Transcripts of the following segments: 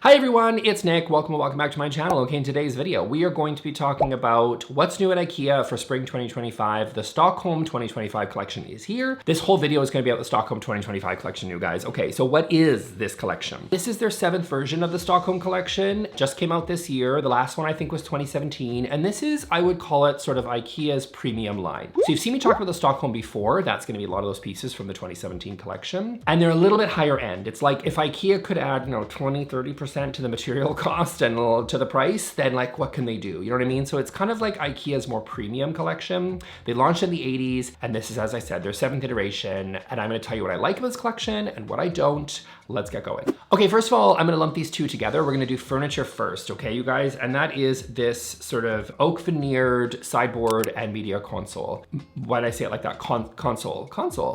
Hi everyone, it's Nick. Welcome back to my channel. Okay, in today's video, we are going to be talking about what's new at IKEA for spring 2025. The Stockholm 2025 collection is here. This whole video is going to be about the Stockholm 2025 collection, you guys. Okay, so what is this collection? This is their 7th version of the Stockholm collection. Just came out this year. The last one I think was 2017. And this is, I would call it sort of IKEA's premium line. So you've seen me talk about the Stockholm before. That's going to be a lot of those pieces from the 2017 collection. And they're a little bit higher end. It's like if IKEA could add, 20, 30% to the material cost and to the price, then like what can they do? You know what I mean? So it's kind of like IKEA's more premium collection. They launched in the 80s, and this is, as I said, their 7th iteration. And I'm going to tell you what I like about this collection and what I don't. Let's get going. Okay, first of all, I'm gonna lump these two together. We're gonna do furniture first, okay, you guys? And that is this sort of oak veneered sideboard and media console. Why did I say it like that?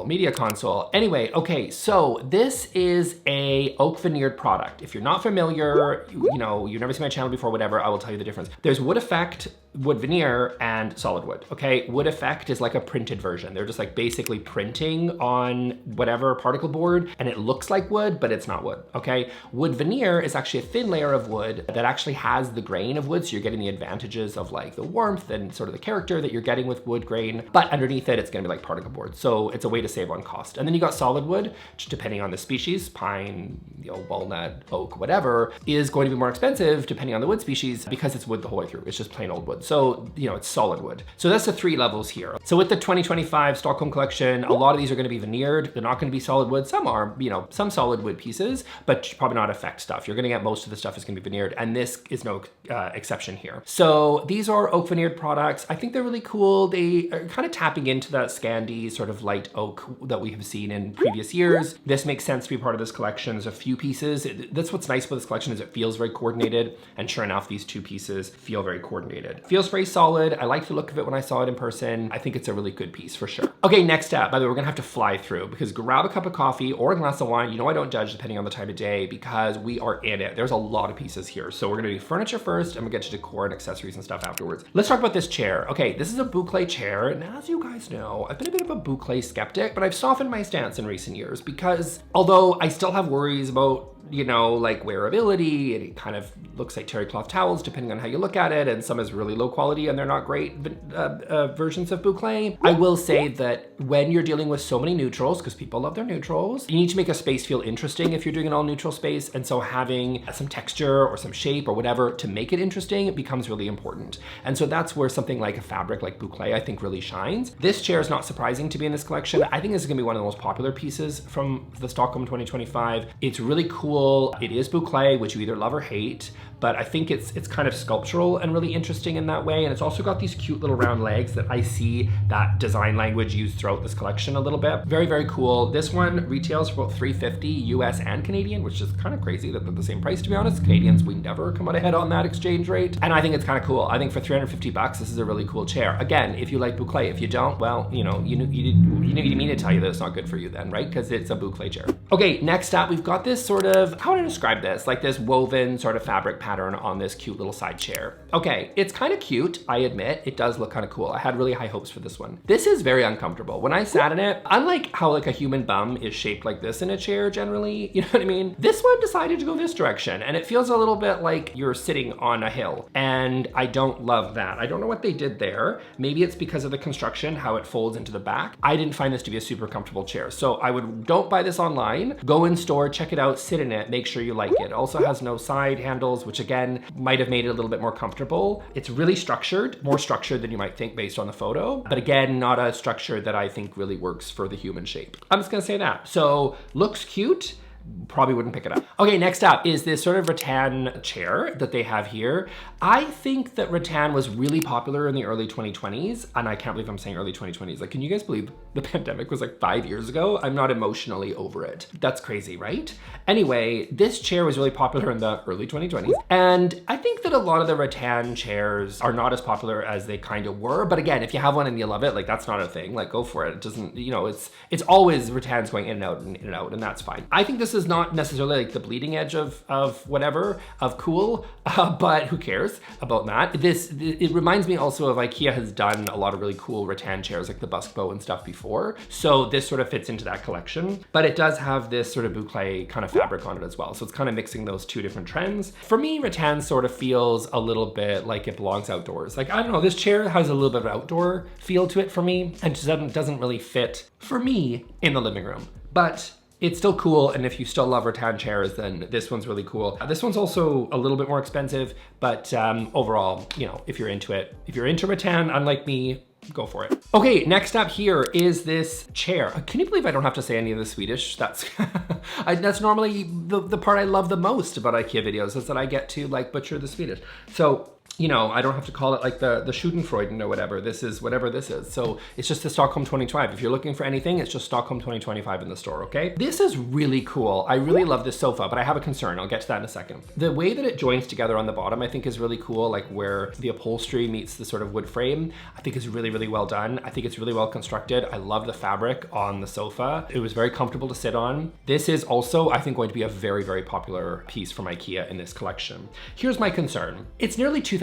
Media console. Anyway, okay, so this is a oak veneered product. If you're not familiar, you've never seen my channel before, whatever, I will tell you the difference. There's wood effect, wood veneer, and solid wood, okay? Wood effect is like a printed version. They're just like basically printing on whatever particle board, and it looks like wood, but it's not wood, okay? Wood veneer is actually a thin layer of wood that actually has the grain of wood, so you're getting the advantages of like the warmth and sort of the character that you're getting with wood grain, but underneath it, it's gonna be like particle board. So it's a way to save on cost. And then you got solid wood, which depending on the species, pine, walnut, oak, whatever, is going to be more expensive depending on the wood species because it's wood the whole way through. It's just plain old wood. So, it's solid wood. So that's the 3 levels here. So with the 2025 Stockholm collection, a lot of these are gonna be veneered. They're not gonna be solid wood. Some are, some solid wood pieces, but probably not effect stuff. You're gonna get most of the stuff is gonna be veneered, and this is no exception here. So these are oak veneered products. I think they're really cool. They are kind of tapping into that Scandi sort of light oak that we have seen in previous years. This makes sense to be part of this collection. There's a few pieces. That's what's nice about this collection is it feels very coordinated, and sure enough, these 2 pieces feel very coordinated. Feels very solid. I like the look of it when I saw it in person. I think it's a really good piece for sure. Okay, next up, by the way, we're gonna have to fly through because grab a cup of coffee or a glass of wine. I don't judge depending on the time of day because we are in it. There's a lot of pieces here. So we're gonna do furniture first and we'll get to decor and accessories and stuff afterwards. Let's talk about this chair. Okay, this is a Boucle chair. And as you guys know, I've been a bit of a Boucle skeptic, but I've softened my stance in recent years because although I still have worries about like wearability, and it kind of looks like terry cloth towels depending on how you look at it, and some is really low quality and they're not great versions of Boucle. I will say that when you're dealing with so many neutrals, because people love their neutrals, you need to make a space feel interesting if you're doing an all neutral space, and so having some texture or some shape or whatever to make it interesting becomes really important. And so that's where something like a fabric like Boucle I think really shines. This chair is not surprising to be in this collection. I think this is gonna be one of the most popular pieces from the Stockholm 2025. It's really cool. It is Boucle, which you either love or hate, but I think it's kind of sculptural and really interesting in that way. And it's also got these cute little round legs that I see that design language used throughout this collection a little bit. Very, very cool. This one retails for about $350 US and Canadian, which is kind of crazy that they're the same price, to be honest. Canadians, we never come out ahead on that exchange rate. And I think it's kind of cool. I think for 350 bucks, this is a really cool chair. Again, if you like Boucle, if you don't, well, you need me to tell you that it's not good for you then, right? Because it's a Boucle chair. Okay, next up, we've got this sort of, how would I describe this? Like this woven sort of fabric pattern on this cute little side chair. Okay, it's kind of cute, I admit. It does look kind of cool. I had really high hopes for this one. This is very uncomfortable. When I sat in it, unlike how like a human bum is shaped like this in a chair generally, you know what I mean? This one decided to go this direction, and it feels a little bit like you're sitting on a hill, and I don't love that. I don't know what they did there. Maybe it's because of the construction, how it folds into the back. I didn't find this to be a super comfortable chair, so don't buy this online. Go in store, check it out, sit in it, make sure you like it. It also has no side handles, which again, might have made it a little bit more comfortable. It's really structured, more structured than you might think based on the photo, but again, not a structure that I think really works for the human shape. I'm just gonna say that. So looks cute. Probably wouldn't pick it up. Okay, next up is this sort of rattan chair that they have here. I think that rattan was really popular in the early 2020s, and I can't believe I'm saying early 2020s. Like, can you guys believe the pandemic was like 5 years ago? I'm not emotionally over it. That's crazy, right? Anyway, this chair was really popular in the early 2020s, and I think that a lot of the rattan chairs are not as popular as they kind of were, but again, if you have one and you love it, like that's not a thing, like go for it. It doesn't, it's always rattan's going in and out and in and out, and that's fine. I think this this is not necessarily like the bleeding edge of whatever, of cool, but who cares about that? It reminds me also of IKEA has done a lot of really cool rattan chairs like the Busbow and stuff before. So this sort of fits into that collection, but it does have this sort of boucle kind of fabric on it as well. So it's kind of mixing those two different trends. For me, rattan sort of feels a little bit like it belongs outdoors. Like, I don't know, this chair has a little bit of outdoor feel to it for me and just doesn't really fit for me in the living room. But it's still cool, and if you still love rattan chairs, then this one's really cool. This one's also a little bit more expensive, but overall, you know, if you're into it, if you're into rattan, unlike me, go for it. Okay, next up here is this chair. Can you believe I don't have to say any of the Swedish? That's that's normally the part I love the most about IKEA videos, is that I get to like butcher the Swedish. So, you know, I don't have to call it like the Schadenfreude or whatever. This is whatever this is. So it's just the Stockholm 2025. If you're looking for anything, it's just Stockholm 2025 in the store, okay? This is really cool. I really love this sofa, but I have a concern. I'll get to that in a second. The way that it joins together on the bottom, I think is really cool, like where the upholstery meets the sort of wood frame, I think is really, really well done. I think it's really well constructed. I love the fabric on the sofa. It was very comfortable to sit on. This is also, I think, going to be a very, very popular piece from IKEA in this collection. Here's my concern. It's nearly $2,000,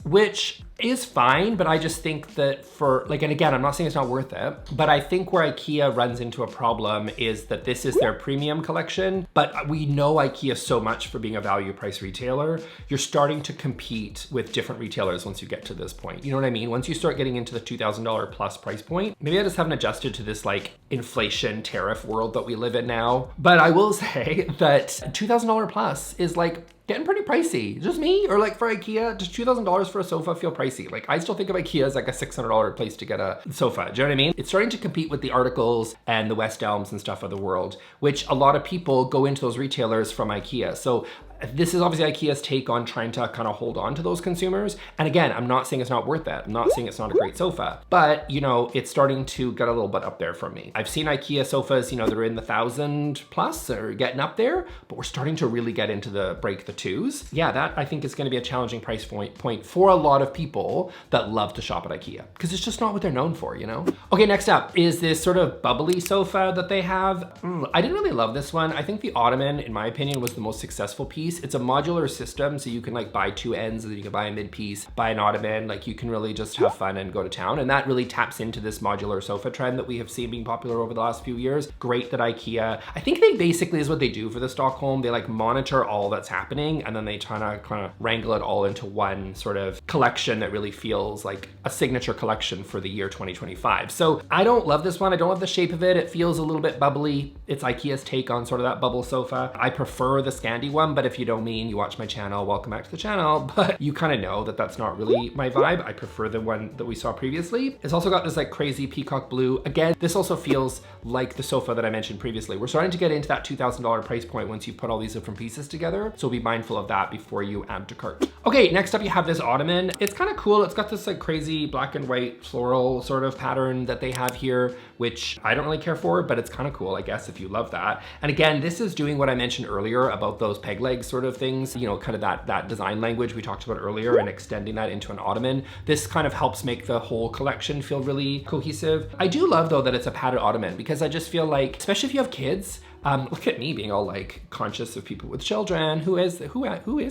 which is fine, but I just think that for like, and again, I'm not saying it's not worth it, but I think where IKEA runs into a problem is that this is their premium collection, but we know IKEA so much for being a value price retailer. You're starting to compete with different retailers once you get to this point. You know what I mean? Once you start getting into the $2,000 plus price point, maybe I just haven't adjusted to this like inflation tariff world that we live in now. But I will say that $2,000 plus is like getting pretty pricey. Just me, or like for IKEA, does $2,000 for a sofa feel pricey? Like, I still think of IKEA as like a $600 place to get a sofa. Do you know what I mean? It's starting to compete with the Articles and the West Elms and stuff of the world, which a lot of people go into those retailers from IKEA. So this is obviously IKEA's take on trying to kind of hold on to those consumers. And again, I'm not saying it's not worth it. I'm not saying it's not a great sofa, but you know, it's starting to get a little bit up there for me. I've seen IKEA sofas, you know, they're in the 1,000 plus or getting up there, but we're starting to really get into the break the twos. Yeah, that I think is going to be a challenging price point for a lot of people that love to shop at IKEA, because it's just not what they're known for, you know? Okay, next up is this sort of bubbly sofa that they have. I didn't really love this one. I think the Ottoman, in my opinion, was the most successful piece. It's a modular system, so you can like buy two ends and then you can buy a mid piece, buy an Ottoman, like you can really just have fun and go to town. And that really taps into this modular sofa trend that we have seen being popular over the last few years. Great that IKEA, I think they basically is what they do for the Stockholm. They like monitor all that's happening and then they try to kind of wrangle it all into one sort of collection that really feels like a signature collection for the year 2025. So I don't love this one. I don't love the shape of it. It feels a little bit bubbly. It's IKEA's take on sort of that bubble sofa. I prefer the Scandi one, but if you know me and you watch my channel, welcome back to the channel, but you kind of know that that's not really my vibe. I prefer the one that we saw previously. It's also got this like crazy peacock blue. Again, this also feels like the sofa that I mentioned previously. We're starting to get into that $2,000 price point once you put all these different pieces together. So be mindful of that before you add to cart. Okay, next up you have this Ottoman. It's kind of cool. It's got this like crazy black and white floral sort of pattern that they have here, which I don't really care for, but it's kind of cool, I guess, if you love that. And again, this is doing what I mentioned earlier about those peg legs sort of things, you know, kind of that design language we talked about earlier and extending that into an Ottoman. This kind of helps make the whole collection feel really cohesive. I do love though that it's a padded Ottoman, because I just feel like, especially if you have kids, look at me being all like conscious of people with children. Who is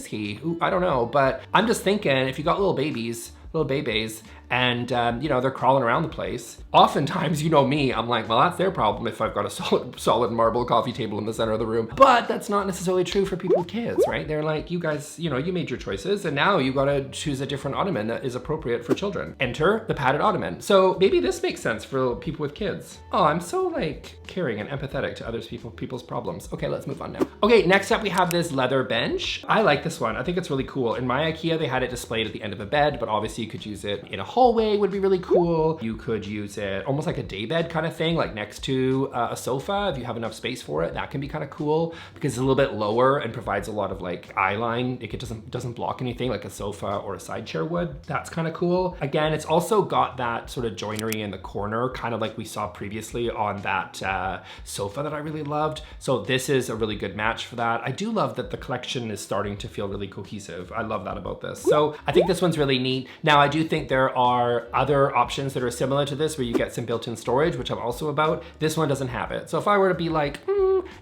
he? I don't know, but I'm just thinking if you got little babies, and you know, they're crawling around the place. Oftentimes, you know me, I'm like, well, that's their problem if I've got a solid marble coffee table in the center of the room. But that's not necessarily true for people with kids, right? They're like, you guys, you know, you made your choices and now you gotta choose a different Ottoman that is appropriate for children. Enter the padded Ottoman. So maybe this makes sense for people with kids. Oh, I'm so like caring and empathetic to other people's problems. Okay, let's move on now. Okay, next up we have this leather bench. I like this one. I think it's really cool. In my IKEA, they had it displayed at the end of a bed, but obviously you could use it in a hallway, would be really cool. You could use it almost like a daybed kind of thing, like next to a sofa if you have enough space for it. That can be kind of cool because it's a little bit lower and provides a lot of like eye line. It doesn't block anything like a sofa or a side chair would. That's kind of cool. Again, it's also got that sort of joinery in the corner, kind of like we saw previously on that sofa that I really loved. So this is a really good match for that. I do love that the collection is starting to feel really cohesive. I love that about this. So I think this one's really neat. Now, I do think there are other options that are similar to this where you get some built-in storage, which I'm also about. This one doesn't have it. So if I were to be like,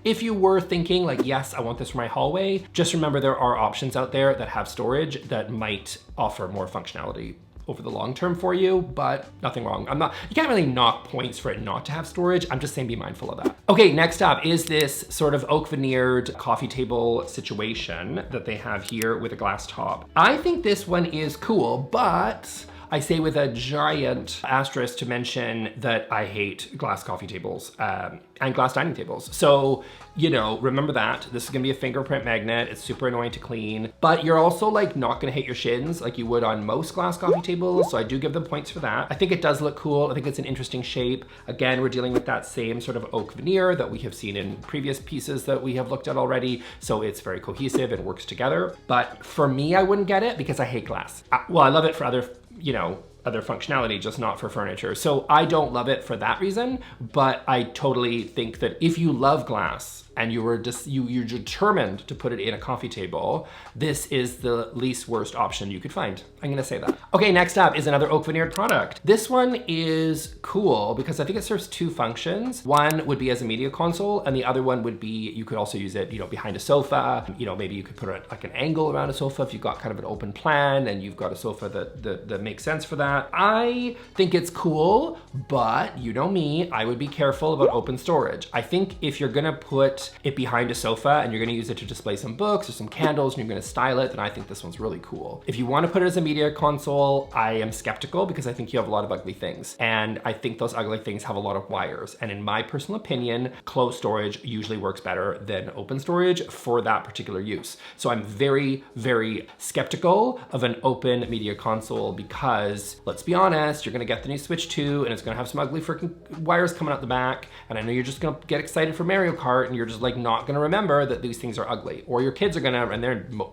if you were thinking like, yes, I want this for my hallway, just remember there are options out there that have storage that might offer more functionality over the long term for you, but nothing wrong. You can't really knock points for it not to have storage. I'm just saying be mindful of that. Okay, next up is this sort of oak veneered coffee table situation that they have here with a glass top. I think this one is cool, but I say with a giant asterisk to mention that I hate glass coffee tables and glass dining tables. So, you know, remember that. This is gonna be a fingerprint magnet. It's super annoying to clean, but you're also like not gonna hit your shins like you would on most glass coffee tables. So I do give them points for that. I think it does look cool. I think it's an interesting shape. Again, we're dealing with that same sort of oak veneer that we have seen in previous pieces that we have looked at already. So it's very cohesive and works together. But for me, I wouldn't get it because I hate glass. Well, I love it for other, you know, other functionality, just not for furniture. So I don't love it for that reason, but I totally think that if you love glass and you're determined to put it in a coffee table, this is the least worst option you could find. I'm gonna say that. Okay, next up is another oak veneered product. This one is cool because I think it serves two functions. One would be as a media console, and the other one would be, you could also use it, you know, behind a sofa. You know, maybe you could put it like an angle around a sofa if you've got kind of an open plan and you've got a sofa that makes sense for that. I think it's cool, but you know me, I would be careful about open storage. I think if you're gonna put it behind a sofa and you're gonna use it to display some books or some candles and you're gonna style it, then I think this one's really cool. If you wanna put it as a media console, I am skeptical because I think you have a lot of ugly things. And I think those ugly things have a lot of wires. And in my personal opinion, closed storage usually works better than open storage for that particular use. So I'm very, very skeptical of an open media console because, let's be honest, you're gonna get the new Switch 2 and it's gonna have some ugly freaking wires coming out the back. And I know you're just gonna get excited for Mario Kart and you're just like not gonna remember that these things are ugly. Or your kids are gonna, and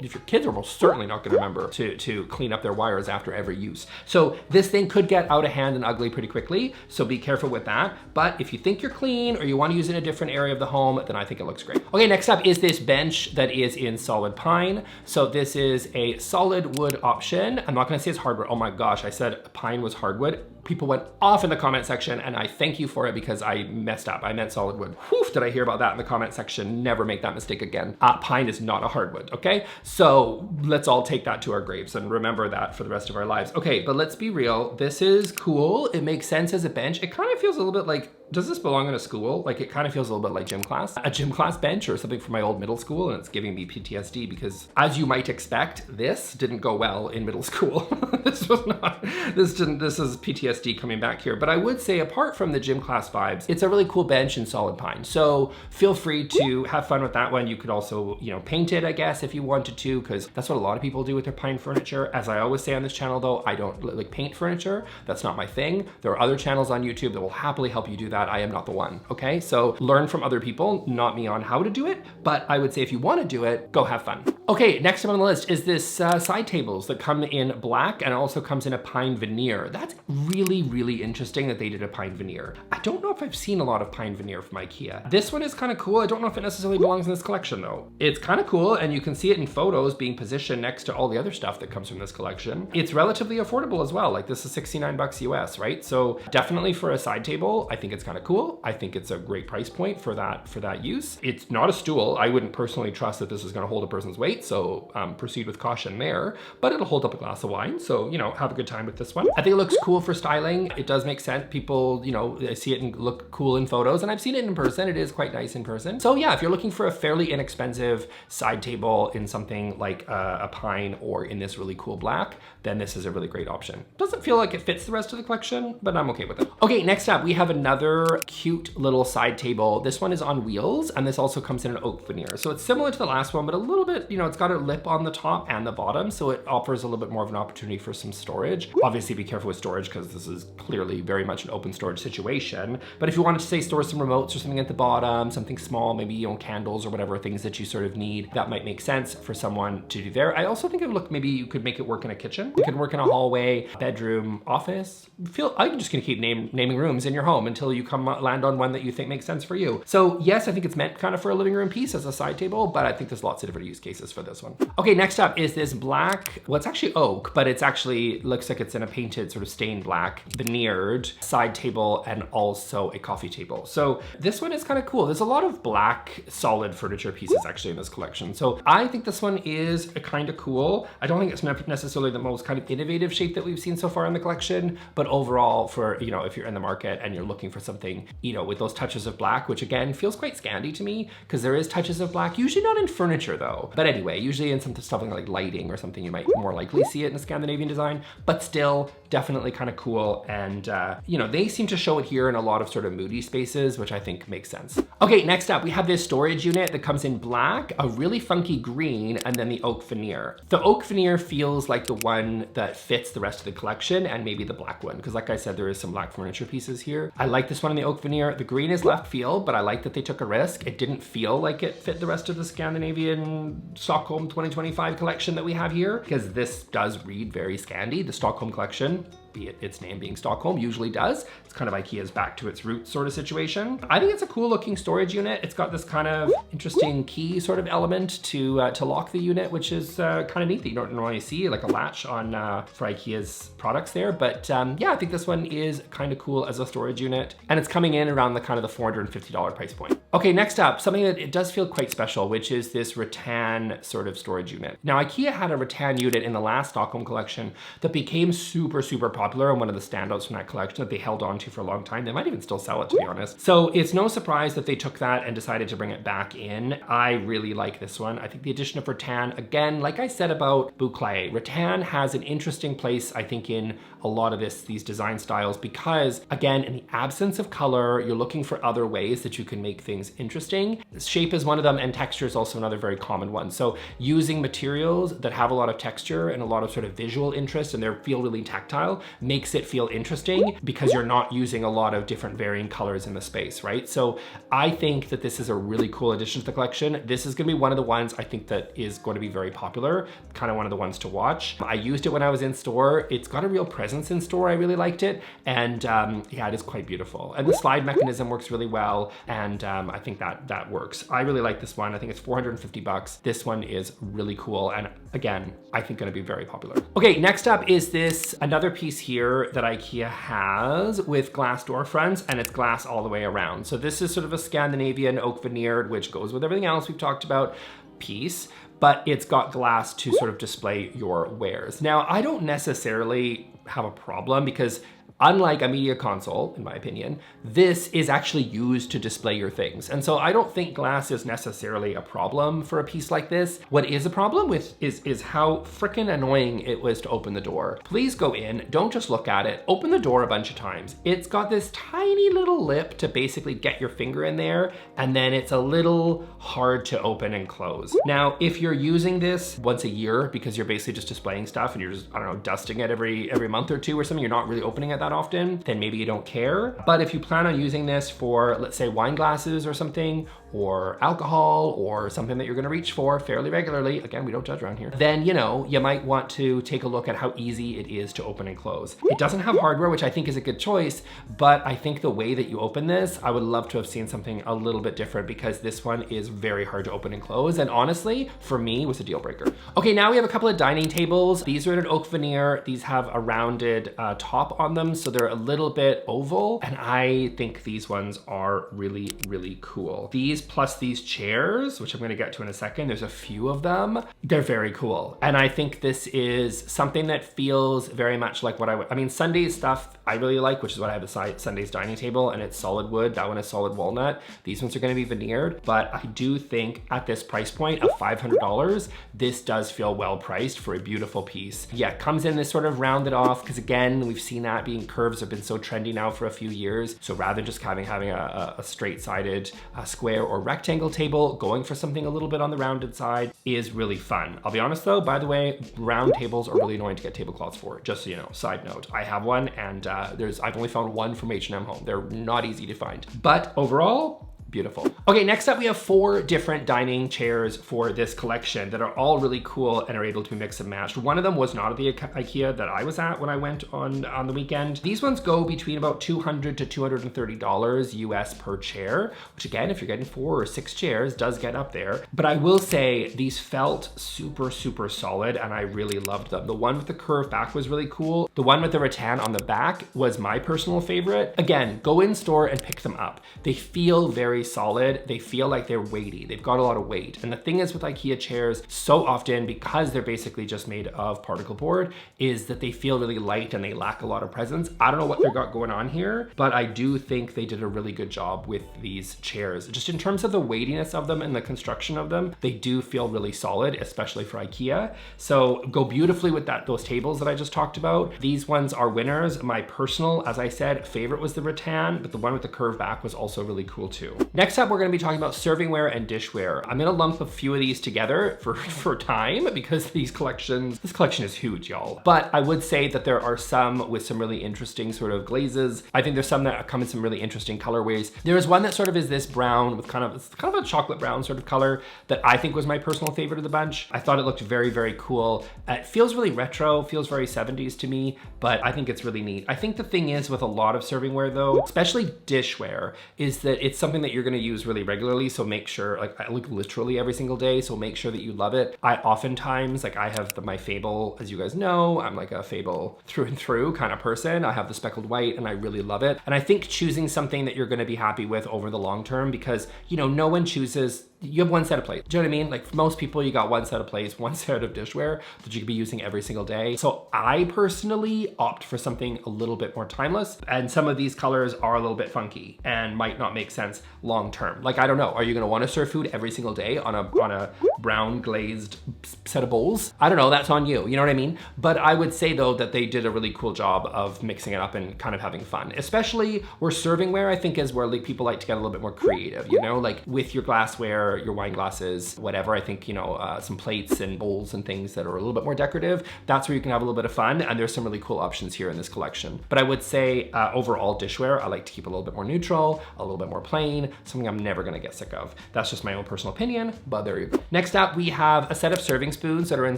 if your kids are most certainly not gonna remember to clean up their wires after every use. So this thing could get out of hand and ugly pretty quickly, so be careful with that. But if you think you're clean or you wanna use it in a different area of the home, then I think it looks great. Okay, next up is this bench that is in solid pine. So this is a solid wood option. I'm not gonna say it's hardwood. Oh my gosh, I said pine was hardwood. People went off in the comment section and I thank you for it because I messed up. I meant solid wood. Whew, did I hear about that in the comment section? Never make that mistake again. Pine is not a hardwood, okay? So let's all take that to our graves and remember that for the rest of our lives. Okay, but let's be real. This is cool. It makes sense as a bench. It kind of feels a little bit like, does this belong in a school? Like it kind of feels a little bit like gym class. A gym class bench or something from my old middle school, and it's giving me PTSD because as you might expect, this didn't go well in middle school. This is PTSD coming back here. But I would say apart from the gym class vibes, it's a really cool bench in solid pine. So feel free to have fun with that one. You could also, you know, paint it, I guess, if you wanted to, because that's what a lot of people do with their pine furniture. As I always say on this channel though, I don't like paint furniture. That's not my thing. There are other channels on YouTube that will happily help you do that. I am not the one, okay? So learn from other people, not me on how to do it, but I would say if you want to do it, go have fun. Okay, next up on the list is this side tables that come in black and also comes in a pine veneer. That's really, really interesting that they did a pine veneer. I don't know if I've seen a lot of pine veneer from IKEA. This one is kind of cool. I don't know if it necessarily belongs in this collection though. It's kind of cool and you can see it in photos being positioned next to all the other stuff that comes from this collection. It's relatively affordable as well. Like this is 69 bucks US, right? So definitely for a side table, I think it's kind of cool. I think it's a great price point for that use. It's not a stool. I wouldn't personally trust that this is gonna hold a person's weight, so proceed with caution there, but it'll hold up a glass of wine. So, you know, have a good time with this one. I think it looks cool for styling. It does make sense. People, you know, I see it and look cool in photos and I've seen it in person. It is quite nice in person. So yeah, if you're looking for a fairly inexpensive side table in something like a pine or in this really cool black, then this is a really great option. Doesn't feel like it fits the rest of the collection, but I'm okay with it. Okay, next up, we have another cute little side table. This one is on wheels and this also comes in an oak veneer. So it's similar to the last one, but a little bit, you know, it's got a lip on the top and the bottom. So it offers a little bit more of an opportunity for some storage. Obviously be careful with storage because this is clearly very much an open storage situation. But if you wanted to say store some remotes or something at the bottom, something small, maybe, you know, candles or whatever, things that you sort of need, that might make sense for someone to do there. I also think it would look, maybe you could make it work in a kitchen. It could work in a hallway, bedroom, office. I'm just gonna keep naming rooms in your home until you come land on one that you think makes sense for you. So yes, I think it's meant kind of for a living room piece as a side table, but I think there's lots of different use cases for this one. Okay, next up is this black, well, it's actually oak, but it's actually looks like it's in a painted sort of stained black veneered side table and also a coffee table. So this one is kind of cool. There's a lot of black solid furniture pieces actually in this collection. So I think this one is kind of cool. I don't think it's necessarily the most kind of innovative shape that we've seen so far in the collection, but overall for, you know, if you're in the market and you're looking for something, you know, with those touches of black, which again feels quite Scandi to me because there is touches of black, usually not in furniture though. But anyway, usually in something like lighting or something, you might more likely see it in a Scandinavian design, but still definitely kind of cool. And you know, they seem to show it here in a lot of sort of moody spaces, which I think makes sense. Okay, next up, we have this storage unit that comes in black, a really funky green, and then the oak veneer. The oak veneer feels like the one that fits the rest of the collection and maybe the black one, because like I said, there is some black furniture pieces here. I like this one in the oak veneer. The green is left field, but I like that they took a risk. It didn't feel like it fit the rest of the Scandinavian Stockholm 2025 collection that we have here, because this does read very Scandi. The Stockholm collection, be it its name being Stockholm, usually does. It's kind of IKEA's back to its roots sort of situation. I think it's a cool looking storage unit. It's got this kind of interesting key sort of element to lock the unit, which is kind of neat that you don't normally see, like a latch on for IKEA's products there. But yeah, I think this one is kind of cool as a storage unit, and it's coming in around the kind of the $450 price point. Okay, next up, something that it does feel quite special, which is this rattan sort of storage unit. Now, IKEA had a rattan unit in the last Stockholm collection that became super popular and one of the standouts from that collection that they held on to for a long time. They might even still sell it, to be honest. So it's no surprise that they took that and decided to bring it back in. I really like this one. I think the addition of rattan, again, like I said about Boucle, rattan has an interesting place, I think, in a lot of these design styles, because again, in the absence of color, you're looking for other ways that you can make things interesting. Shape is one of them, and texture is also another very common one. So using materials that have a lot of texture and a lot of sort of visual interest and they feel really tactile makes it feel interesting because you're not using a lot of different varying colors in the space, right? So I think that this is a really cool addition to the collection. This is gonna be one of the ones I think that is going to be very popular, kind of one of the ones to watch. I used it when I was in store. It's got a real presence in store. I really liked it. And yeah, it is quite beautiful. And the slide mechanism works really well. And I think that works. I really like this one. I think it's 450 bucks. This one is really cool. And again, I think gonna be very popular. Okay, next up is this another piece here that IKEA has with glass door fronts, and it's glass all the way around. So this is sort of a Scandinavian oak veneered, which goes with everything else we've talked about, piece, but it's got glass to sort of display your wares. Now, I don't necessarily have a problem because unlike a media console, in my opinion, this is actually used to display your things. And so I don't think glass is necessarily a problem for a piece like this. What is a problem with is how freaking annoying it was to open the door. Please go in, don't just look at it, open the door a bunch of times. It's got this tiny little lip to basically get your finger in there, and then it's a little hard to open and close. Now, if you're using this once a year because you're basically just displaying stuff and you're just, I don't know, dusting it every month or two or something, you're not really opening it that often, then maybe you don't care. But if you plan on using this for, let's say, wine glasses or something, or alcohol, or something that you're gonna reach for fairly regularly, again, we don't judge around here, then you know, you might want to take a look at how easy it is to open and close. It doesn't have hardware, which I think is a good choice, but I think the way that you open this, I would love to have seen something a little bit different because this one is very hard to open and close, and honestly, for me, was a deal breaker. Okay, now we have a couple of dining tables. These are an oak veneer. These have a rounded top on them, so they're a little bit oval, and I think these ones are really, really cool. These plus these chairs, which I'm gonna get to in a second, there's a few of them, they're very cool. And I think this is something that feels very much like what I mean, Sunday's stuff I really like, which is what I have beside Sunday's dining table, and it's solid wood. That one is solid walnut. These ones are gonna be veneered, but I do think at this price point of $500, this does feel well priced for a beautiful piece. Yeah, it comes in this sort of rounded off, because again, we've seen that being curves have been so trendy now for a few years. So rather than just having a straight-sided square or rectangle table, going for something a little bit on the rounded side is really fun. I'll be honest though, by the way, round tables are really annoying to get tablecloths for, just so you know, side note. I have one, and I've only found one from H&M Home. They're not easy to find. But overall, Beautiful. Okay, next up we have 4 different dining chairs for this collection that are all really cool and are able to be mixed and matched. One of them was not at the IKEA that I was at when I went on the weekend. These ones go between about $200 to $230 US per chair, which again, if you're getting 4 or 6 chairs, does get up there. But I will say these felt super, super solid and I really loved them. The one with the curved back was really cool. The one with the rattan on the back was my personal favorite. Again, go in store and pick them up. They feel very solid. They feel like they're weighty. They've got a lot of weight. And the thing is with IKEA chairs, so often because they're basically just made of particle board, is that they feel really light and they lack a lot of presence. I don't know what they've got going on here, but I do think they did a really good job with these chairs. Just in terms of the weightiness of them and the construction of them, they do feel really solid, especially for IKEA. So go beautifully with those tables that I just talked about. These ones are winners. My personal, as I said, favorite was the rattan, but the one with the curved back was also really cool too. Next up, we're gonna be talking about servingware and dishware. I'm gonna lump a few of these together for time because this collection is huge, y'all. But I would say that there are some with some really interesting sort of glazes. I think there's some that come in some really interesting colorways. There is one that sort of is this brown with kind of a chocolate brown sort of color that I think was my personal favorite of the bunch. I thought it looked very, very cool. It feels really retro, feels very 70s to me, but I think it's really neat. I think the thing is with a lot of servingware though, especially dishware, is that it's something that you're gonna use really regularly. So make sure, like I look literally every single day, so make sure that you love it. I oftentimes, like I have my Fable, as you guys know, I'm like a Fable through and through kind of person. I have the speckled white and I really love it. And I think choosing something that you're gonna be happy with over the long term, because you know, no one chooses, you have one set of plates. Do you know what I mean? Like for most people, you got one set of plates, one set of dishware that you could be using every single day. So I personally opt for something a little bit more timeless. And some of these colors are a little bit funky and might not make sense long term. Like, I don't know, are you gonna wanna serve food every single day on a brown glazed set of bowls? I don't know, that's on you, you know what I mean? But I would say though that they did a really cool job of mixing it up and kind of having fun. Especially where servingware, I think, is where like people like to get a little bit more creative, you know? Like with your glassware, your wine glasses, whatever. I think, you know, some plates and bowls and things that are a little bit more decorative. That's where you can have a little bit of fun. And there's some really cool options here in this collection. But I would say overall dishware, I like to keep a little bit more neutral, a little bit more plain, something I'm never gonna get sick of. That's just my own personal opinion, but there you go. Next up, we have a set of serving spoons that are in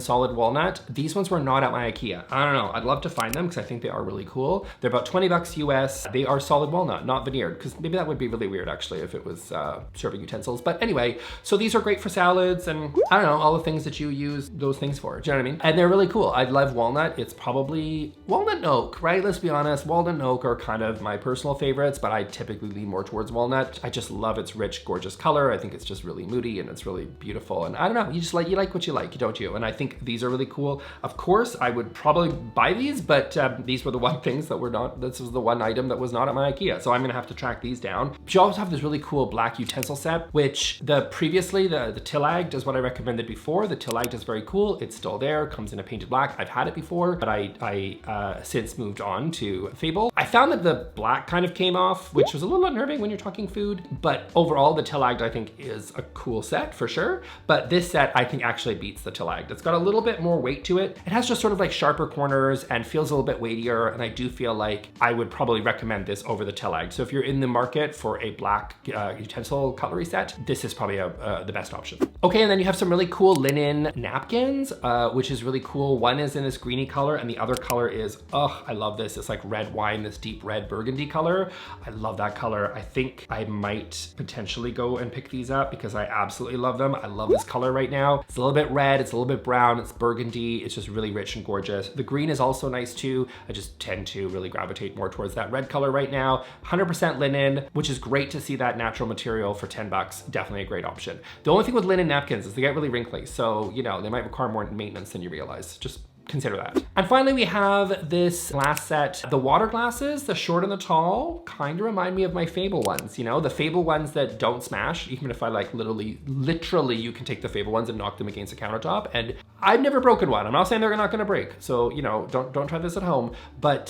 solid walnut. These ones were not at my IKEA. I don't know, I'd love to find them because I think they are really cool. They're about 20 bucks US. They are solid walnut, not veneered, because maybe that would be really weird actually if it was serving utensils. But anyway, so these are great for salads and I don't know, all the things that you use those things for. Do you know what I mean? And they're really cool. I love walnut. It's probably walnut and oak, right? Let's be honest. Walnut and oak are kind of my personal favorites, but I typically lean more towards walnut. I just love its rich, gorgeous color. I think it's just really moody and it's really beautiful. And I don't know, you like what you like, don't you? And I think these are really cool. Of course, I would probably buy these, but these were the one things that were not, this was the one item that was not at my IKEA. So I'm gonna have to track these down. But you also have this really cool black utensil set, which previously the Tillagged is what I recommended before. The Tillagged is very cool. It's still there, comes in a painted black. I've had it before, but I since moved on to Fable. I found that the black kind of came off, which was a little unnerving when you're talking food, but overall the Tillagged I think is a cool set for sure. But this set I think actually beats the Tillagged. It's got a little bit more weight to it. It has just sort of like sharper corners and feels a little bit weightier. And I do feel like I would probably recommend this over the Tillagged. So if you're in the market for a black utensil cutlery set, this is probably the best option. Okay, and then you have some really cool linen napkins, which is really cool. One is in this greeny color and the other color is, oh, I love this. It's like red wine, this deep red burgundy color. I love that color. I think I might potentially go and pick these up because I absolutely love them. I love this color right now. It's a little bit red, it's a little bit brown, it's burgundy. It's just really rich and gorgeous. The green is also nice too. I just tend to really gravitate more towards that red color right now. 100% linen, which is great to see that natural material for 10 bucks. Definitely a great option. The only thing with linen napkins is they get really wrinkly. So, you know, they might require more maintenance than you realize. Just consider that. And finally, we have this glass set. The water glasses, the short and the tall, kind of remind me of my Fable ones, you know, the Fable ones that don't smash. Even if I like literally, you can take the Fable ones and knock them against the countertop. And I've never broken one. I'm not saying they're not gonna break. So, you know, don't try this at home, but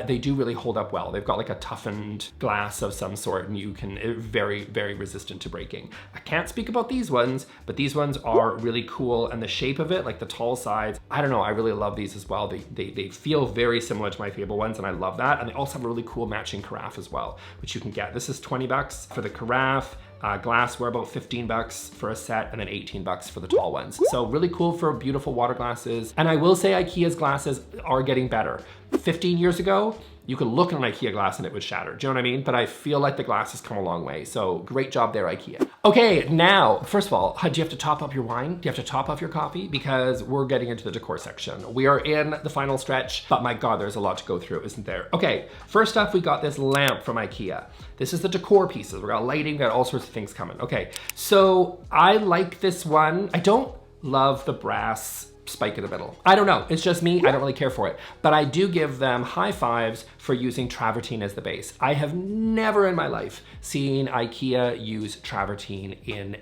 they do really hold up well. They've got like a toughened glass of some sort and you can, very, very resistant to breaking. I can't speak about these ones, but these ones are really cool. And the shape of it, like the tall sides, I don't know, I really love these as well. They feel very similar to my Fable ones and I love that. And they also have a really cool matching carafe as well, which you can get. This is 20 bucks for the carafe. Glassware about 15 bucks for a set, and then 18 bucks for the tall ones. So really cool for beautiful water glasses. And I will say IKEA's glasses are getting better. 15 years ago, you could look at an IKEA glass and it would shatter. Do you know what I mean? But I feel like the glass has come a long way. So great job there, IKEA. Okay, now, first of all, do you have to top up your wine? Do you have to top up your coffee? Because we're getting into the decor section. We are in the final stretch, but my God, there's a lot to go through, isn't there? Okay, first up, we got this lamp from IKEA. This is the decor pieces. We got lighting, we got all sorts of things coming. Okay, so I like this one. I don't love the brass spike in the middle. I don't know, it's just me, I don't really care for it. But I do give them high fives for using Travertine as the base. I have never in my life seen IKEA use Travertine in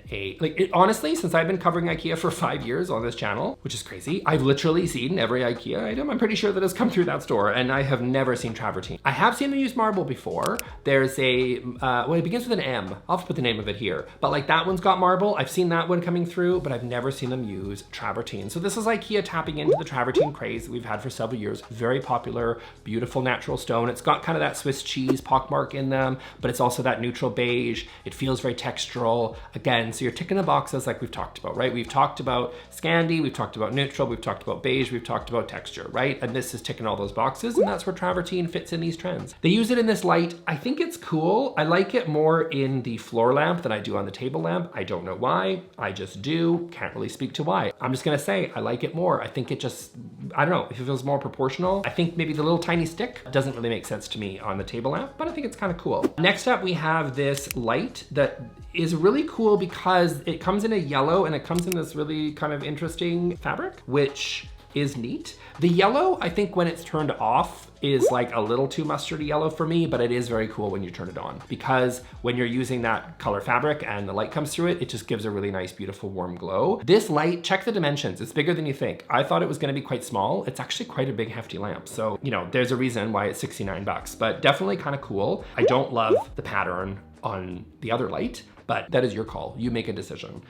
honestly, since I've been covering IKEA for 5 years on this channel, which is crazy, I've literally seen every IKEA item, I'm pretty sure, that has come through that store, and I have never seen Travertine. I have seen them use marble before. There's a, well, it begins with an M. I'll have to put the name of it here. But like that one's got marble. I've seen that one coming through, but I've never seen them use Travertine. So this is IKEA tapping into the Travertine craze that we've had for several years. Very popular, beautiful natural stone. It's got kind of that Swiss cheese pockmark in them, but it's also that neutral beige. It feels very textural. Again, so you're ticking the boxes like we've talked about, right? We've talked about Scandi, we've talked about neutral, we've talked about beige, we've talked about texture, right? And this is ticking all those boxes, and that's where Travertine fits in these trends. They use it in this light. I think it's cool. I like it more in the floor lamp than I do on the table lamp. I don't know why, I just do. Can't really speak to why. I'm just gonna say I like it more. I think it just, I don't know, if it feels more proportional. I think maybe the little tiny stick doesn't really make sense to me on the table lamp, but I think it's kind of cool. Next up, we have this light that is really cool because it comes in a yellow and it comes in this really kind of interesting fabric, which is neat. The yellow, I think when it's turned off, is like a little too mustardy yellow for me, but it is very cool when you turn it on, because when you're using that color fabric and the light comes through it, it just gives a really nice, beautiful, warm glow. This light, check the dimensions. It's bigger than you think. I thought it was gonna be quite small. It's actually quite a big, hefty lamp. So, you know, there's a reason why it's 69 bucks, but definitely kind of cool. I don't love the pattern on the other light, but that is your call. You make a decision.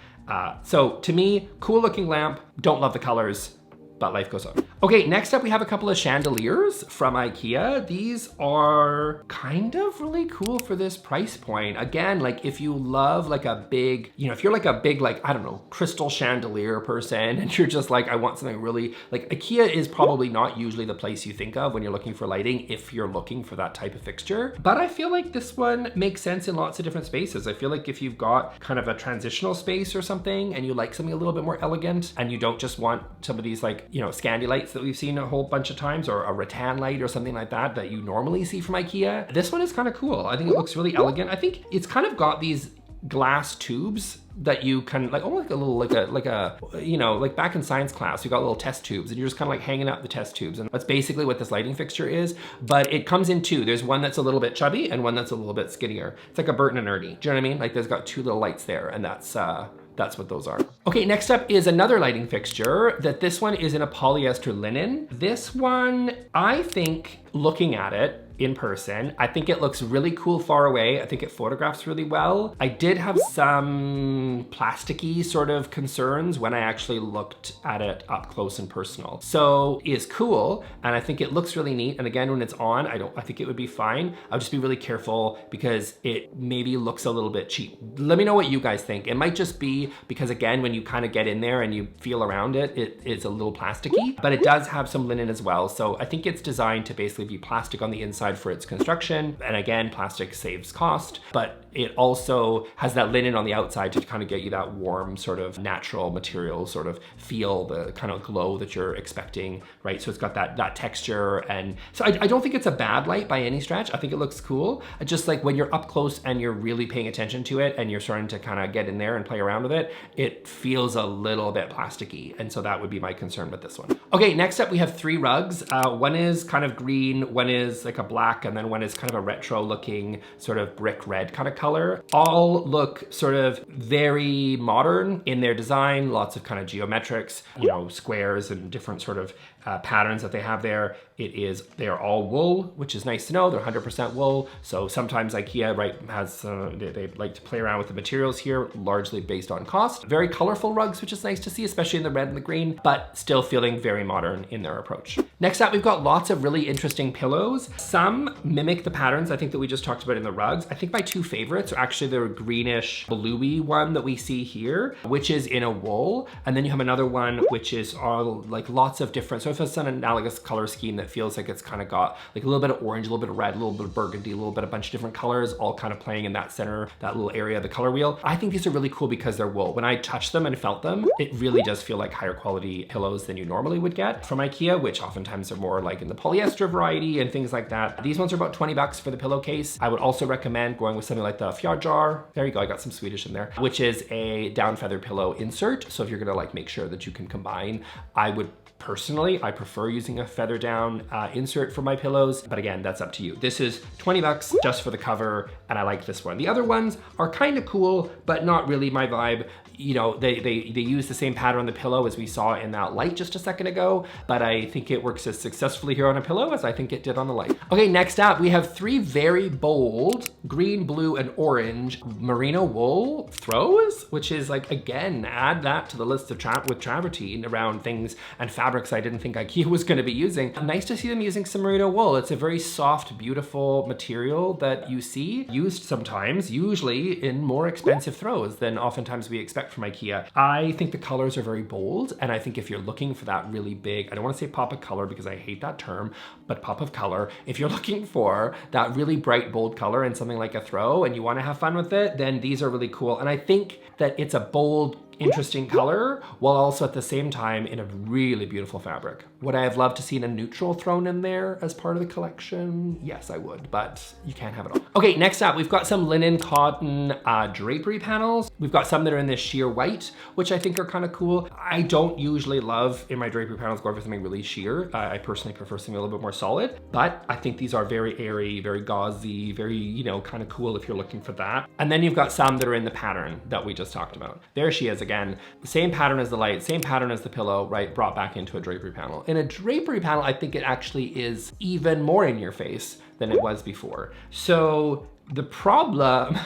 So to me, cool looking lamp, don't love the colors, but life goes on. Okay, next up we have a couple of chandeliers from IKEA. These are kind of really cool for this price point. Again, like if you love like a big, you know, if you're like a big, like, I don't know, crystal chandelier person, and you're just like, I want something really, like IKEA is probably not usually the place you think of when you're looking for lighting if you're looking for that type of fixture. But I feel like this one makes sense in lots of different spaces. I feel like if you've got kind of a transitional space or something and you like something a little bit more elegant and you don't just want some of these like, you know, Scandi lights that we've seen a whole bunch of times, or a rattan light or something like that that you normally see from IKEA. This one is kind of cool. I think it looks really elegant. I think it's kind of got these glass tubes that you can like, almost like a little, like a, you know, like back in science class, you got little test tubes and you're just kind of like hanging out the test tubes. And that's basically what this lighting fixture is, but it comes in two. There's one that's a little bit chubby and one that's a little bit skinnier. It's like a Burton and Ernie. Do you know what I mean? Like there's got two little lights there, and that's what those are. Okay, next up is another lighting fixture. This one is in a polyester linen. This one, I think, looking at it in person, I think it looks really cool far away. I think it photographs really well. I did have some plasticky sort of concerns when I actually looked at it up close and personal. So it's cool, and I think it looks really neat. And again, when it's on, I think it would be fine. I'll just be really careful because it maybe looks a little bit cheap. Let me know what you guys think. It might just be because, again, when you kind of get in there and you feel around it, it is a little plasticky, but it does have some linen as well. So I think it's designed to basically be plastic on the inside for its construction. And again, plastic saves cost, but it also has that linen on the outside to kind of get you that warm sort of natural material sort of feel, the kind of glow that you're expecting, right? So it's got that texture. And so I don't think it's a bad light by any stretch. I think it looks cool. Just like when you're up close and you're really paying attention to it and you're starting to kind of get in there and play around with it, it feels a little bit plasticky. And so that would be my concern with this one. Okay, next up we have 3 rugs. One is kind of green, one is like a black, and then one is kind of a retro looking sort of brick red kind of color. All look sort of very modern in their design, lots of kind of geometrics, you know, squares and different sort of patterns that they have there. They are all wool, which is nice to know. They're 100% wool. So sometimes IKEA, right, has, they like to play around with the materials here, largely based on cost. Very colorful rugs, which is nice to see, especially in the red and the green, but still feeling very modern in their approach. Next up, we've got lots of really interesting pillows. Some mimic the patterns, I think, that we just talked about in the rugs. I think my 2 favorites favorites are actually the greenish bluey one that we see here, which is in a wool. And then you have another one, which is all like lots of different, so if it's an analogous color scheme that feels like it's kind of got like a little bit of orange, a little bit of red, a little bit of burgundy, a little bit of a bunch of different colors, all kind of playing in that center, that little area of the color wheel. I think these are really cool because they're wool. When I touched them and felt them, it really does feel like higher quality pillows than you normally would get from IKEA, which oftentimes are more like in the polyester variety and things like that. These ones are about 20 bucks for the pillowcase. I would also recommend going with something like the Fjordjar. There you go, I got some Swedish in there, which is a down feather pillow insert. So if you're gonna like make sure that you can combine, I would personally, I prefer using a feather down insert for my pillows, but again, that's up to you. This is 20 bucks just for the cover, and I like this one. The other ones are kind of cool, but not really my vibe. You know, they use the same pattern on the pillow as we saw in that light just a second ago, but I think it works as successfully here on a pillow as I think it did on the light. Okay, next up, we have 3 very bold green, blue, and orange merino wool throws, which is like, again, add that to the list of with travertine around things and fabrics I didn't think IKEA was gonna be using. Nice to see them using some merino wool. It's a very soft, beautiful material that you see used sometimes, usually in more expensive throws than oftentimes we expect from IKEA. I think the colors are very bold, and I think if you're looking for that really big, I don't want to say pop of color because I hate that term, but pop of color, if you're looking for that really bright, bold color in something like a throw and you want to have fun with it, then these are really cool. And I think that it's a bold, interesting color, while also at the same time in a really beautiful fabric. Would I have loved to see a neutral thrown in there as part of the collection? Yes, I would, but you can't have it all. Okay, next up, we've got some linen cotton drapery panels. We've got some that are in this sheer white, which I think are kind of cool. I don't usually love in my drapery panels going for something really sheer. I personally prefer something a little bit more solid, but I think these are very airy, very gauzy, very, you know, kind of cool if you're looking for that. And then you've got some that are in the pattern that we just talked about. There she is again, same pattern as the light, same pattern as the pillow, right? Brought back into a drapery panel. In a drapery panel, I think it actually is even more in your face than it was before. So the problem,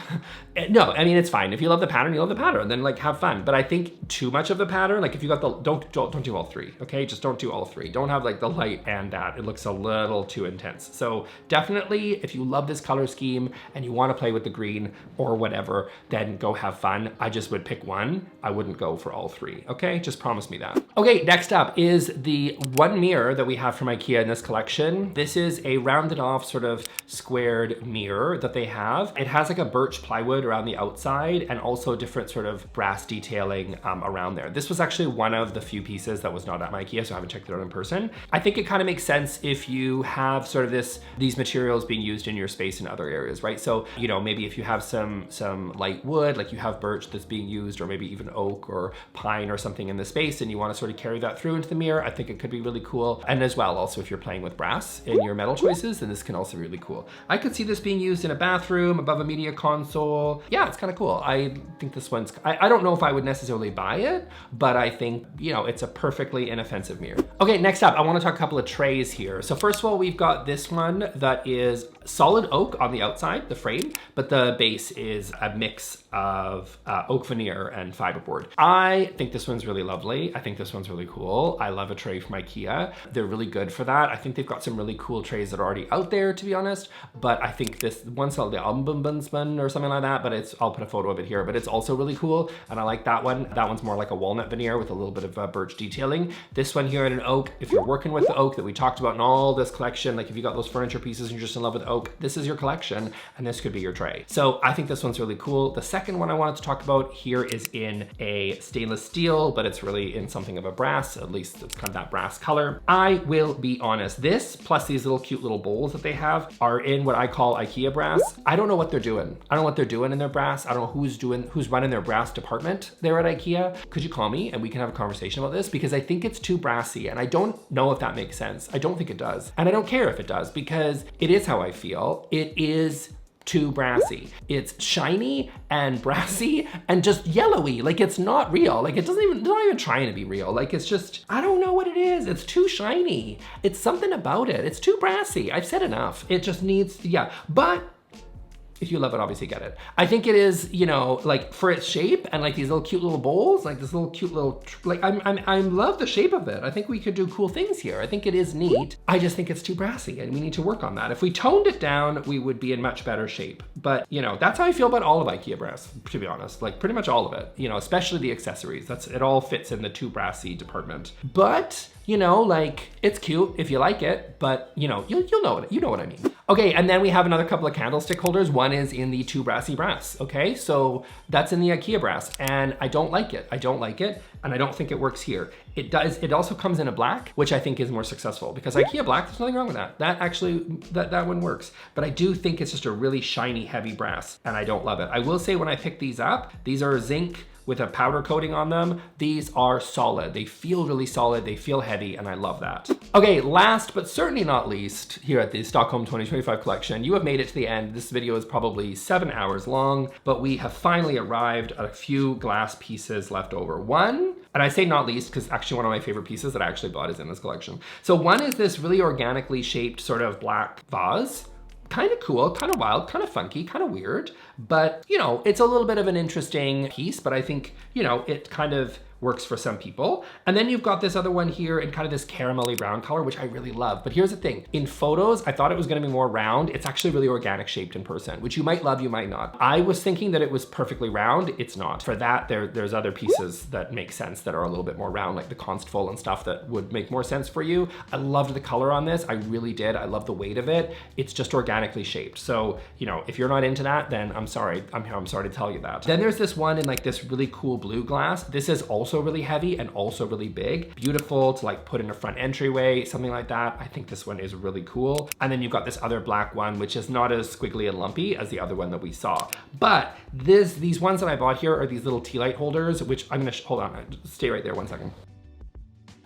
no, I mean, it's fine. If you love the pattern, you love the pattern, then like have fun. But I think too much of the pattern, like if you got the, don't do all 3, okay? Just don't do all 3. Don't have like the light and that. It looks a little too intense. So definitely, if you love this color scheme and you want to play with the green or whatever, then go have fun. I just would pick one. I wouldn't go for all 3, okay? Just promise me that. Okay, next up is the one mirror that we have from IKEA in this collection. This is a rounded off sort of squared mirror that they have. It has like a birch plywood around the outside and also different sort of brass detailing around there. This was actually one of the few pieces that was not at my IKEA, so I haven't checked it out in person. I think it kind of makes sense if you have sort of these materials being used in your space in other areas, right? So, you know, maybe if you have some light wood, like you have birch that's being used, or maybe even oak or pine or something in the space, and you want to sort of carry that through into the mirror, I think it could be really cool. And as well, also if you're playing with brass in your metal choices, then this can also be really cool. I could see this being used in a bathroom above a media console. Yeah, it's kind of cool. I think this one's, I don't know if I would necessarily buy it, but I think, you know, it's a perfectly inoffensive mirror. Okay, next up, I want to talk a couple of trays here. So first of all, we've got this one that is solid oak on the outside, the frame, but the base is a mix of oak veneer and fiberboard. I think this one's really lovely. I think this one's really cool. I love a tray from IKEA. They're really good for that. I think they've got some really cool trays that are already out there, to be honest, but I think this one's called the Ombudsman or something like that, but I'll put a photo of it here, but it's also really cool, and I like that one. That one's more like a walnut veneer with a little bit of birch detailing. This one here in an oak, if you're working with the oak that we talked about in all this collection, like if you got those furniture pieces and you're just in love with oak, this is your collection, and this could be your tray. So I think this one's really cool. The second one I wanted to talk about here is in a stainless steel, but it's really in something of a brass, at least it's kind of that brass color. I will be honest, this plus these little cute little bowls that they have are in what I call IKEA brass. I don't know what they're doing. I don't know what they're doing in their brass. I don't know who's running their brass department there at IKEA. Could you call me and we can have a conversation about this? Because I think it's too brassy, and I don't know if that makes sense. I don't think it does. And I don't care if it does, because it is how I feel. It is too brassy. It's shiny and brassy and just yellowy. Like it's not real. Like it's not even trying to be real. Like it's just, I don't know what it is. It's too shiny. It's something about it. It's too brassy. I've said enough. It just needs, yeah. But If you love it, obviously get it. I think it is, you know, like for its shape and like these little cute little bowls, like this little cute little, like I love the shape of it. I think we could do cool things here. I think it is neat. I just think it's too brassy and we need to work on that. If we toned it down, we would be in much better shape. But you know, that's how I feel about all of IKEA brass, to be honest, like pretty much all of it, you know, especially the accessories. It all fits in the too brassy department. But you know, like it's cute if you like it, but you know, you'll know it. You know what I mean. Okay, and then we have another couple of candlestick holders. One is in the too brassy brass, okay? So that's in the IKEA brass, and I don't like it. I don't like it, and I don't think it works here. It also comes in a black, which I think is more successful because IKEA black, there's nothing wrong with that. That actually, that one works. But I do think it's just a really shiny, heavy brass, and I don't love it. I will say when I pick these up, these are zinc with a powder coating on them. These are solid. They feel really solid, they feel heavy, and I love that. Okay, last but certainly not least, here at the Stockholm 2025 collection, you have made it to the end. This video is probably 7 hours long, but we have finally arrived at a few glass pieces left over. One, and I say not least because actually one of my favorite pieces that I actually bought is in this collection. So one is this really organically shaped sort of black vase. Kind of cool, kind of wild, kind of funky, kind of weird, but you know, it's a little bit of an interesting piece, but I think, you know, it kind of works for some people. And then you've got this other one here in kind of this caramelly brown color, which I really love. But here's the thing, in photos, I thought it was gonna be more round. It's actually really organic shaped in person, which you might love, you might not. I was thinking that it was perfectly round. It's not. For that, there's other pieces that make sense that are a little bit more round, like the constful and stuff that would make more sense for you. I loved the color on this. I really did. I love the weight of it. It's just organically shaped. So, you know, if you're not into that, then I'm sorry. I'm sorry to tell you that. Then there's this one in like this really cool blue glass. This is also really heavy and also really big. Beautiful to like put in a front entryway, something like that. I think this one is really cool. And then you've got this other black one, which is not as squiggly and lumpy as the other one that we saw. But these ones that I bought here are these little tea light holders, which I'm gonna, hold on, stay right there 1 second.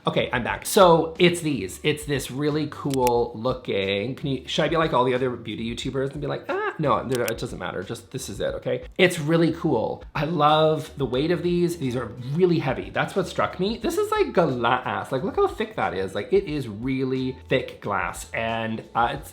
Okay, I'm back. So it's these. It's this really cool looking, should I be like all the other beauty YouTubers and be like, no, it doesn't matter. Just this is it, okay? It's really cool. I love the weight of these. These are really heavy. That's what struck me. This is like glass. Like look how thick that is. Like it is really thick glass, and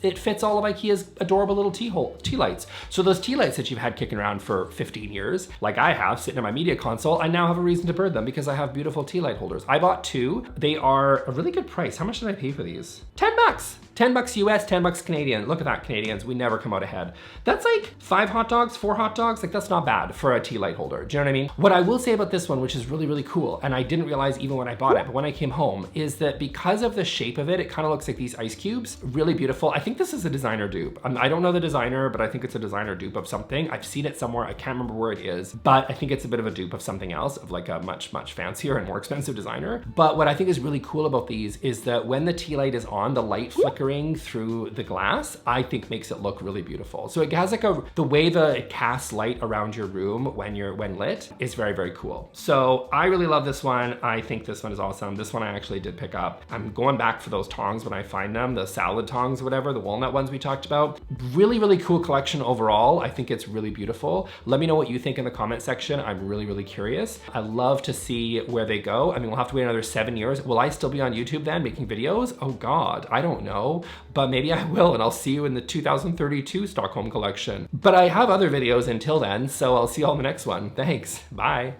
it fits all of IKEA's adorable little tea lights. So those tea lights that you've had kicking around for 15 years, like I have sitting in my media console, I now have a reason to burn them because I have beautiful tea light holders. I bought 2. They are a really good price. How much did I pay for these? 10 bucks. 10 bucks US, 10 bucks Canadian. Look at that, Canadians. We never come out ahead. That's like 5 hot dogs, 4 hot dogs. Like that's not bad for a tea light holder. Do you know what I mean? What I will say about this one, which is really, really cool, and I didn't realize even when I bought it, but when I came home, is that because of the shape of it, it kind of looks like these ice cubes. Really beautiful. I think this is a designer dupe. I don't know the designer, but I think it's a designer dupe of something. I've seen it somewhere. I can't remember where it is, but I think it's a bit of a dupe of something else, of like a much, much fancier and more expensive designer. But what I think is really cool about these is that when the tea light is on, the light flickering through the glass, I think makes it look really beautiful. So it has like the way that it casts light around your room when lit is very, very cool. So I really love this one. I think this one is awesome. This one I actually did pick up. I'm going back for those tongs when I find them, the salad tongs, or whatever, the walnut ones we talked about. Really, really cool collection overall. I think it's really beautiful. Let me know what you think in the comment section. I'm really, really curious. I love to see where they go. I mean, we'll have to wait another 7 years. Will I still be on YouTube then making videos? Oh God, I don't know, but maybe I will, and I'll see you in the 2032 Stockholm collection. But I have other videos until then, so I'll see you all in the next one. Thanks, bye.